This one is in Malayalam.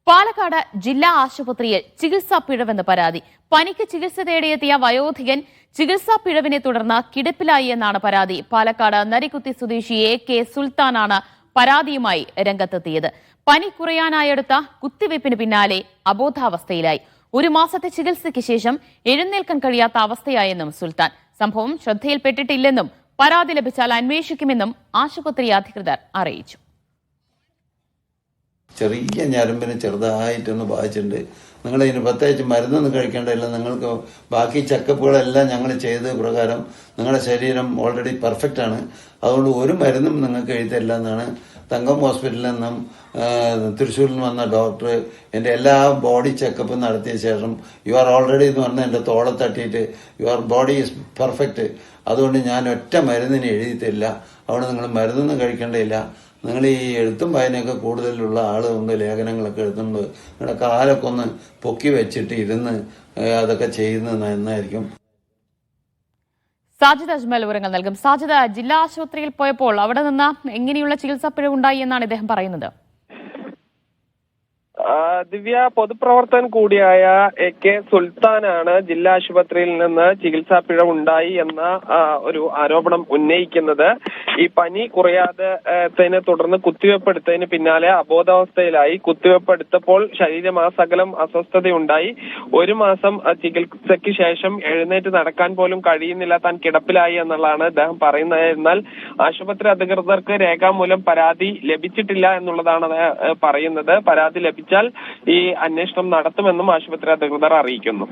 പാലക്കാട് ജില്ലാ ആശുപത്രിയിൽ ചികിത്സാ പിഴവെന്ന് പരാതി. പനിക്ക് ചികിത്സ തേടിയെത്തിയ വയോധികൻ ചികിത്സാ പിഴവിനെ തുടർന്ന് കിടപ്പിലായി എന്നാണ് പരാതി. പാലക്കാട് നരിക്കുത്തി സ്വദേശി AK സുൽത്താനാണ് പരാതിയുമായി രംഗത്തെത്തിയത്. പനി കുറയാനായെടുത്ത കുത്തിവയ്പ്പിന് പിന്നാലെ അബോധാവസ്ഥയിലായി. 1 മാസത്തെ ചികിത്സയ്ക്ക് ശേഷം എഴുന്നേൽക്കാൻ കഴിയാത്ത അവസ്ഥയായെന്നും സുൽത്താൻ. സംഭവം ശ്രദ്ധയിൽപ്പെട്ടിട്ടില്ലെന്നും പരാതി ലഭിച്ചാൽ അന്വേഷിക്കുമെന്നും ആശുപത്രി അധികൃതർ അറിയിച്ചു. ചെറിയ ഞരമ്പിന് ചെറുതായിട്ടൊന്ന് ബാധിച്ചിട്ടുണ്ട്. നിങ്ങളിതിന് പ്രത്യേകിച്ച് മരുന്നൊന്നും കഴിക്കേണ്ടതില്ല. നിങ്ങൾക്ക് ബാക്കി ചെക്കപ്പുകളെല്ലാം ഞങ്ങൾ ചെയ്ത പ്രകാരം നിങ്ങളുടെ ശരീരം ഓൾറെഡി പെർഫെക്റ്റ് ആണ്. അതുകൊണ്ട് ഒരു മരുന്നും നിങ്ങൾക്ക് എഴുതില്ല എന്നാണ് തങ്കം ഹോസ്പിറ്റലിൽ നിന്നും തൃശ്ശൂരിൽ നിന്ന് വന്ന ഡോക്ടർ എൻ്റെ എല്ലാ ബോഡി ചെക്കപ്പും നടത്തിയ ശേഷം യു ആർ ഓൾറെഡി എന്ന് പറഞ്ഞാൽ എൻ്റെ തോളെ തട്ടിയിട്ട് യുവർ ബോഡി ഈസ് പെർഫെക്റ്റ്, അതുകൊണ്ട് ഞാൻ ഒറ്റ മരുന്നിന് എഴുതിയിട്ടില്ല. അതുകൊണ്ട് നിങ്ങൾ മരുന്നൊന്നും കഴിക്കേണ്ടതില്ല. നിങ്ങൾ ഈ എഴുത്തും വായനയൊക്കെ കൂടുതലുള്ള ആളുണ്ട്, ലേഖനങ്ങളൊക്കെ എഴുതുന്നത്, നിങ്ങളുടെ കാലൊക്കെ ഒന്ന് പൊക്കി വെച്ചിട്ട് ഇരുന്ന് അതൊക്കെ ചെയ്യുന്നത് നന്നായിരിക്കും. സാജിദ് അജ്മൽ വിവരങ്ങൾ നൽകും. സാജിദ്, ജില്ലാ ആശുപത്രിയിൽ പോയപ്പോൾ അവിടെ നിന്ന് എങ്ങനെയുള്ള ചികിത്സാ പിഴവുണ്ടായി എന്നാണ് ഇദ്ദേഹം പറയുന്നത്? ദിവ്യ, പൊതുപ്രവർത്തകൻ കൂടിയായ AK സുൽത്താനാണ് ജില്ലാ ആശുപത്രിയിൽ നിന്ന് ചികിത്സാ പിഴവുണ്ടായി എന്ന ഒരു ആരോപണം ഉന്നയിക്കുന്നത്. ഈ പനി കുറയാതെ തുടർന്ന് കുത്തിവെപ്പ് എടുത്തതിന് പിന്നാലെ അബോധാവസ്ഥയിലായി. കുത്തിവെപ്പ് എടുത്തപ്പോൾ ശരീരമാസകലം അസ്വസ്ഥതയുണ്ടായി. 1 മാസം ചികിത്സയ്ക്ക് ശേഷം എഴുന്നേറ്റ് നടക്കാൻ പോലും കഴിയുന്നില്ല, താൻ കിടപ്പിലായി എന്നുള്ളതാണ് അദ്ദേഹം പറയുന്നത്. എന്നാൽ ആശുപത്രി അധികൃതർക്ക് രേഖാമൂലം പരാതി ലഭിച്ചിട്ടില്ല എന്നുള്ളതാണ് പറയുന്നത്. പരാതി ലഭിച്ചാൽ ഈ അന്വേഷണം നടത്തുമെന്നും ആശുപത്രി അധികൃതർ അറിയിക്കുന്നു.